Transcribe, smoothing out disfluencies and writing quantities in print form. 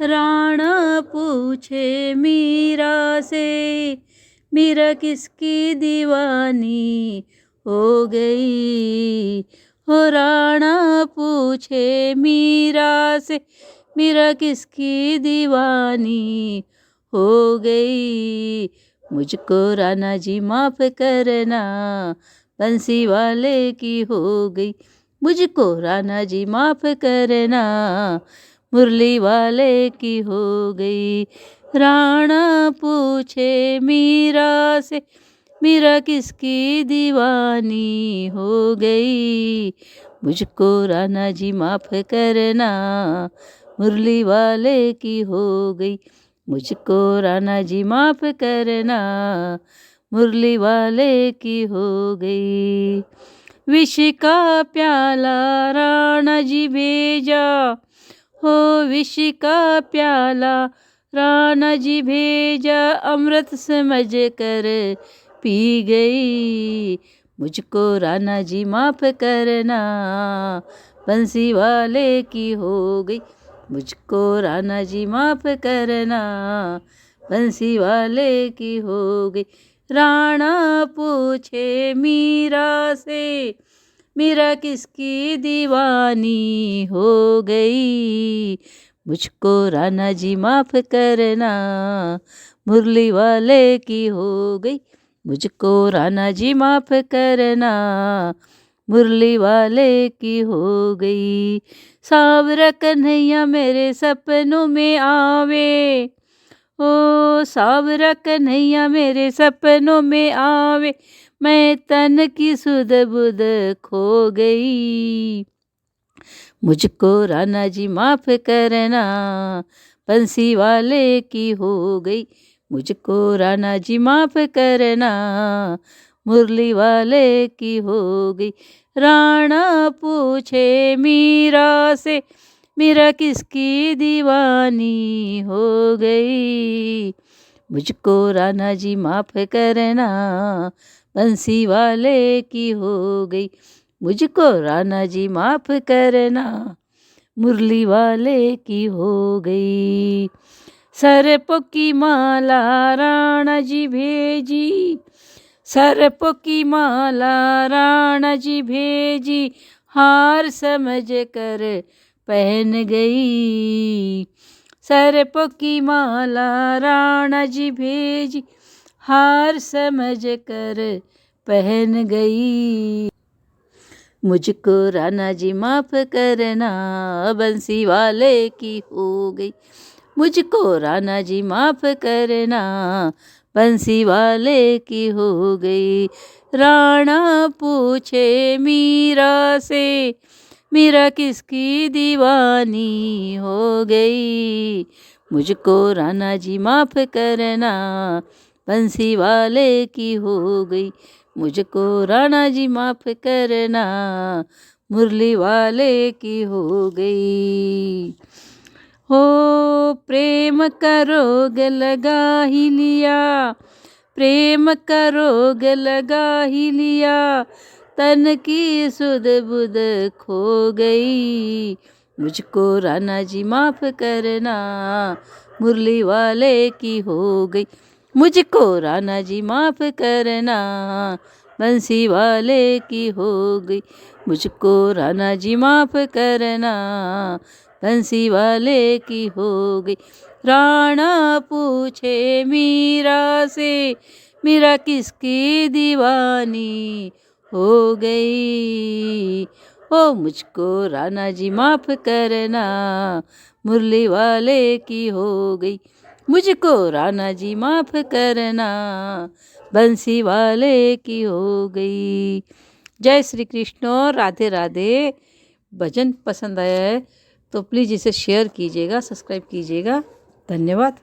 राणा पूछे मीरा से, मीरा किसकी दीवानी हो गई। हो राणा पूछे मीरा से, मीरा किसकी दीवानी हो गई। मुझको राणा जी माफ़ करना, बंसी वाले की हो गई। मुझको राणा जी माफ़ करना, मुरली वाले की हो गई। राणा पूछे मीरा से, मीरा किसकी दीवानी हो गई। मुझको राणा जी माफ़ करना, मुरली वाले की हो गई। मुझको राणा जी माफ़ करना, मुरली वाले की हो गई। विष का प्याला राणा जी भेजा, हो विष का प्याला राणा जी भेजा, अमृत समझ कर पी गई। मुझको राणा जी माफ़ करना, बंसी वाले की हो गई। मुझको राणा जी माफ़ करना, बंसी वाले की हो गई। राणा पूछे मीरा से, मीरा किसकी दीवानी हो गई। मुझको राणा जी माफ़ करना, मुरली वाले की हो गई। मुझको राणा जी माफ़ करना, मुरली वाले की हो गई। सावरा कन्हैया मेरे सपनों में आवे, ओ सावरा कन्हैया मेरे सपनों में आवे, मैं तन की सुध बुध खो गई। मुझको राणा जी माफ़ करना, बंसी वाले की हो गई। मुझको राणा जी माफ़ करना, मुरली वाले की हो गई। राणा पूछे मीरा से, मीरा किसकी दीवानी हो गई। मुझको राणा जी माफ़ करना, बंसी वाले की हो गई। मुझको राणा जी माफ़ करना, मुरली वाले की हो गई। सर्पों की माला राणा जी भेजी, सर्पों की माला राणा जी भेजी, हार समझ कर पहन गई। सर्पों की माला राणा जी भेजी, हार समझ कर पहन गई। मुझको राणा जी माफ़ करना, बंसी वाले की हो गई। मुझको राणा जी माफ़ करना, बंसी वाले की हो गई। राणा पूछे मीरा से, मीरा किसकी दीवानी हो गई। मुझको राणा जी माफ़ करना, बंसी वाले की हो गई। मुझको राणा जी माफ़ करना, मुरली वाले की हो गई। हो प्रेम का रोग लगा ही लिया, प्रेम का रोग लगा ही लिया, तन की सुध बुध खो गई। मुझको राणा जी माफ़ करना, मुरली वाले की हो गई। मुझको राणा जी माफ़ करना, बंसी वाले की हो गई। मुझको राणा जी माफ़ करना, बंसी वाले की हो गई। राणा पूछे मीरा से, मीरा किसकी दीवानी हो गई। ओ मुझको राणा जी माफ़ करना, मुरली वाले की हो गई। मुझको राणा जी माफ़ करना, बंसी वाले की हो गई। जय श्री कृष्ण, राधे राधे। भजन पसंद आया है तो प्लीज़ इसे शेयर कीजिएगा, सब्सक्राइब कीजिएगा। धन्यवाद।